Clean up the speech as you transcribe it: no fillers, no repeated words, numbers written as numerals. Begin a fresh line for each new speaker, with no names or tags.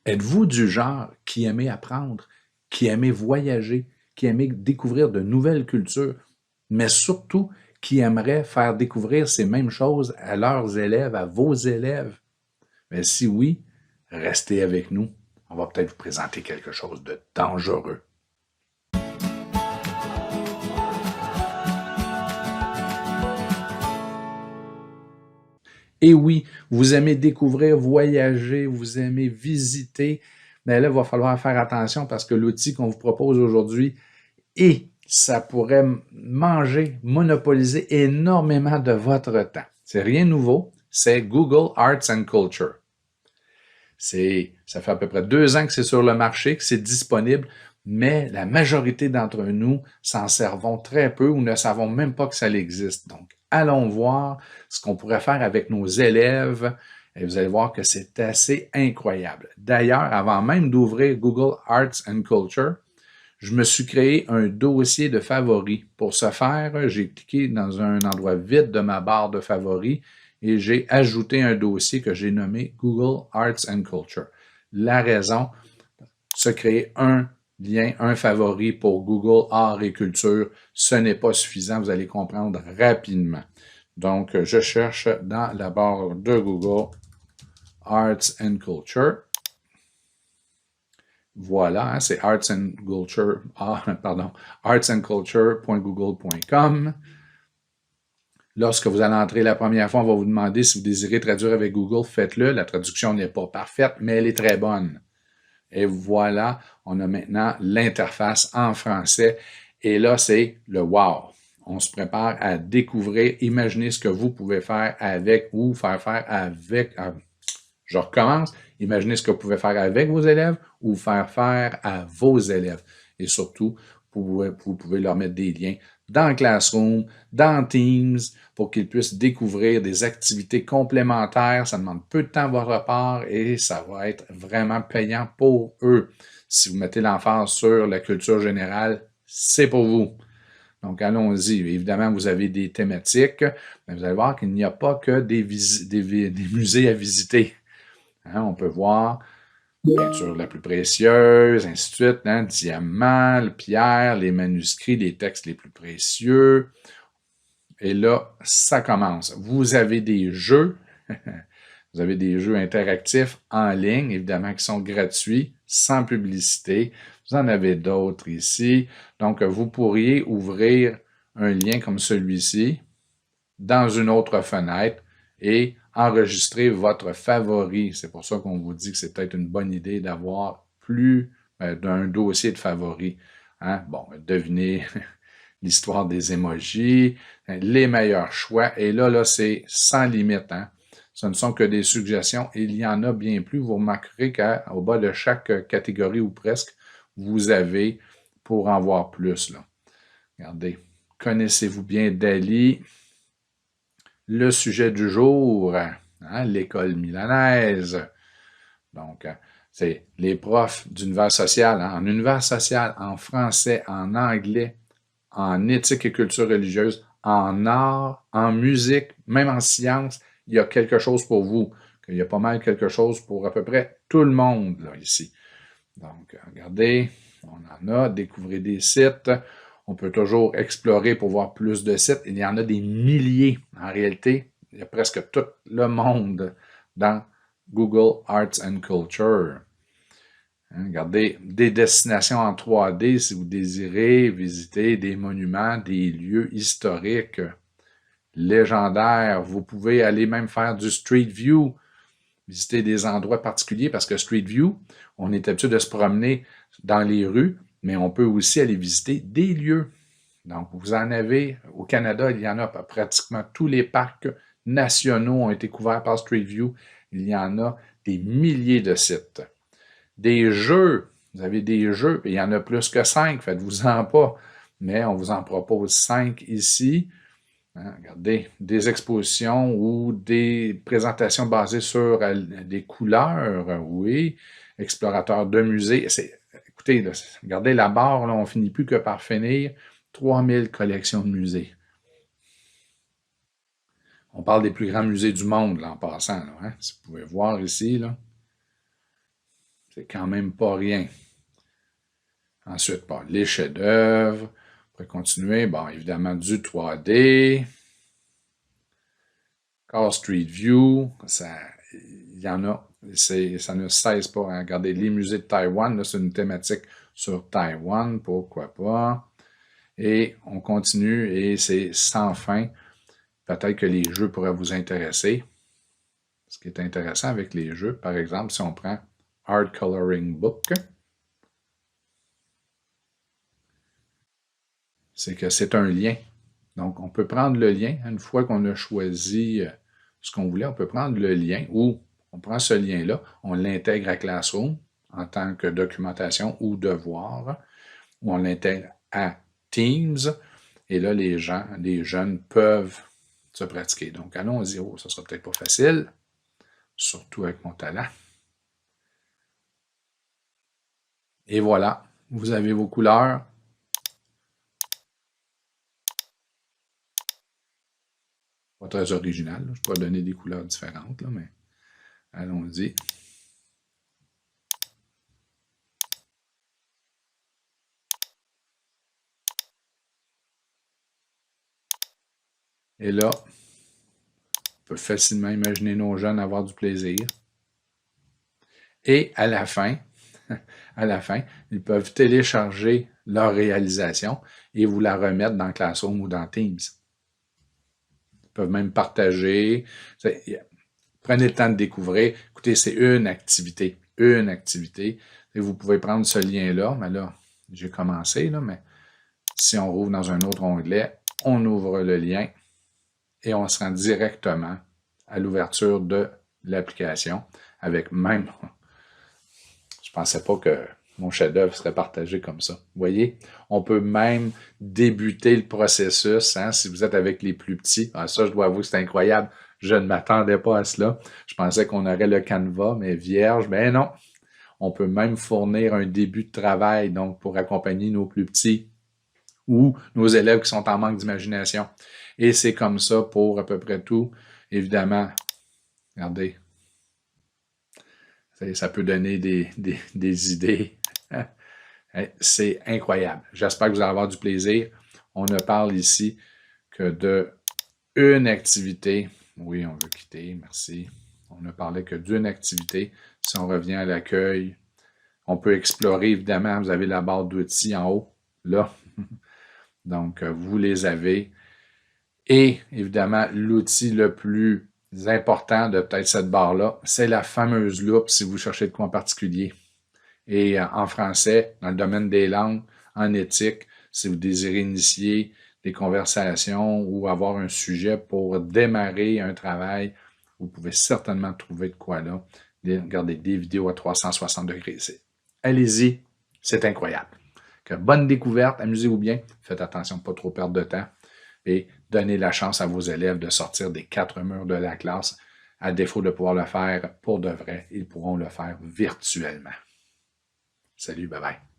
Êtes-vous du genre qui aimait apprendre, qui aimait voyager, qui aimait découvrir de nouvelles cultures, mais surtout qui aimerait faire découvrir ces mêmes choses à leurs élèves, à vos élèves? Mais si oui, restez avec nous. On va peut-être vous présenter quelque chose de dangereux. Et oui, vous aimez découvrir, voyager, vous aimez visiter, mais là, il va falloir faire attention parce que l'outil qu'on vous propose aujourd'hui, et ça pourrait manger, monopoliser énormément de votre temps. C'est rien de nouveau, c'est Google Arts and Culture. Ça fait à peu près 2 ans que c'est sur le marché, que c'est disponible, mais la majorité d'entre nous s'en servons très peu ou ne savons même pas que ça existe. Donc, allons voir ce qu'on pourrait faire avec nos élèves et vous allez voir que c'est assez incroyable. D'ailleurs, avant même d'ouvrir Google Arts and Culture, je me suis créé un dossier de favoris. Pour ce faire, j'ai cliqué dans un endroit vide de ma barre de favoris et j'ai ajouté un dossier que j'ai nommé Google Arts and Culture. La raison, se créer un lien, un favori pour Google Arts et Culture, ce n'est pas suffisant, vous allez comprendre rapidement. Donc, je cherche dans la barre de Google Arts and Culture. Voilà, c'est artsandculture.google.com. Lorsque vous allez entrer la première fois, on va vous demander si vous désirez traduire avec Google, faites-le. La traduction n'est pas parfaite, mais elle est très bonne. Et voilà, on a maintenant l'interface en français. Et là, c'est le wow. On se prépare à découvrir, imaginer ce que vous pouvez faire avec ou faire avec. Je recommence. Imaginez ce que vous pouvez faire avec vos élèves ou faire à vos élèves. Et surtout, vous pouvez leur mettre des liens dans Classroom, dans Teams, pour qu'ils puissent découvrir des activités complémentaires. Ça demande peu de temps à votre part et ça va être vraiment payant pour eux. Si vous mettez l'emphase sur la culture générale, c'est pour vous. Donc, allons-y. Évidemment, vous avez des thématiques, mais vous allez voir qu'il n'y a pas que des musées à visiter. Hein, on peut voir peinture la plus précieuse, ainsi de suite, hein, diamants, le pierre, les manuscrits, les textes les plus précieux. Et là, ça commence. Vous avez des jeux, vous avez des jeux interactifs en ligne, évidemment, qui sont gratuits, sans publicité. Vous en avez d'autres ici. Donc, vous pourriez ouvrir un lien comme celui-ci dans une autre fenêtre et enregistrer votre favori. C'est pour ça qu'on vous dit que c'est peut-être une bonne idée d'avoir plus d'un dossier de favoris. Hein? Bon, devinez l'histoire des emojis, les meilleurs choix. Et là, c'est sans limite. Hein? Ce ne sont que des suggestions. Il y en a bien plus. Vous remarquerez qu'au bas de chaque catégorie ou presque, vous avez pour en voir plus. Là. Regardez. Connaissez-vous bien Dali? Le sujet du jour, hein, l'école milanaise. Donc, c'est les profs d'univers social, hein, en univers social, en français, en anglais, en éthique et culture religieuse, en art, en musique, même en sciences, il y a quelque chose pour vous. Il y a pas mal quelque chose pour à peu près tout le monde là, ici. Donc, regardez, on en a, découvrez des sites. On peut toujours explorer pour voir plus de sites. Il y en a des milliers. En réalité, il y a presque tout le monde dans Google Arts and Culture. Hein, regardez, des destinations en 3D si vous désirez visiter des monuments, des lieux historiques légendaires. Vous pouvez aller même faire du Street View, visiter des endroits particuliers parce que Street View, on est habitué de se promener dans les rues, mais on peut aussi aller visiter des lieux. Donc, vous en avez, au Canada, il y en a pratiquement tous les parcs nationaux ont été couverts par Street View. Il y en a des milliers de sites. Des jeux, vous avez des jeux, et il y en a plus que 5, faites-vous-en pas, mais on vous en propose 5 ici. Hein, regardez, des expositions ou des présentations basées sur des couleurs, oui, explorateurs de musées. Écoutez, là, regardez la barre, là, on finit plus que par finir 3000 collections de musées. On parle des plus grands musées du monde, là, en passant, là, hein, si vous pouvez voir ici, là. C'est quand même pas rien. Ensuite, bon, les chefs-d'œuvre. On pourrait continuer. Bon, évidemment, du 3D. Car Street View. Il y en a. Ça ne cesse pas. Hein. Regardez, les musées de Taïwan, c'est une thématique sur Taïwan. Pourquoi pas? Et on continue et c'est sans fin. Peut-être que les jeux pourraient vous intéresser. Ce qui est intéressant avec les jeux, par exemple, si on prend Art Coloring Book, c'est que c'est un lien. Donc, on peut prendre le lien, une fois qu'on a choisi ce qu'on voulait, on peut prendre le lien ou on prend ce lien-là, on l'intègre à Classroom en tant que documentation ou devoir, ou on l'intègre à Teams, et là, les jeunes peuvent se pratiquer. Donc, allons-y. Oh, ça sera peut-être pas facile, surtout avec mon talent. Et voilà, vous avez vos couleurs. Pas très original. Je pourrais donner des couleurs différentes, là, mais allons-y. Et là, on peut facilement imaginer nos jeunes avoir du plaisir. Et à la fin, ils peuvent télécharger leur réalisation et vous la remettre dans Classroom ou dans Teams. Ils peuvent même partager. Prenez le temps de découvrir. Écoutez, c'est une activité. Une activité. Et vous pouvez prendre ce lien-là, mais là, j'ai commencé, là, mais si on rouvre dans un autre onglet, on ouvre le lien et on se rend directement à l'ouverture de l'application avec même... Je pensais pas que mon chef-d'œuvre serait partagé comme ça. Vous voyez, on peut même débuter le processus, hein, si vous êtes avec les plus petits. Ah, ça, je dois avouer que c'est incroyable. Je ne m'attendais pas à cela. Je pensais qu'on aurait le Canva, mais vierge. Ben non. On peut même fournir un début de travail, donc pour accompagner nos plus petits ou nos élèves qui sont en manque d'imagination. Et c'est comme ça pour à peu près tout. Évidemment, regardez, ça peut donner des idées. C'est incroyable. J'espère que vous allez avoir du plaisir. On ne parle ici que de une activité. Oui, on veut quitter, merci. On ne parlait que d'une activité. Si on revient à l'accueil, on peut explorer, évidemment, vous avez la barre d'outils en haut, là. Donc, vous les avez. Et, évidemment, l'outil le plus important de peut-être cette barre-là, c'est la fameuse loupe si vous cherchez de quoi en particulier. Et en français, dans le domaine des langues, en éthique, si vous désirez initier des conversations ou avoir un sujet pour démarrer un travail, vous pouvez certainement trouver de quoi là. Regardez des vidéos à 360 degrés. Allez-y, c'est incroyable. Bonne découverte, amusez-vous bien, faites attention de ne pas trop perdre de temps et donnez la chance à vos élèves de sortir des 4 murs de la classe. À défaut de pouvoir le faire pour de vrai, ils pourront le faire virtuellement. Salut, bye bye.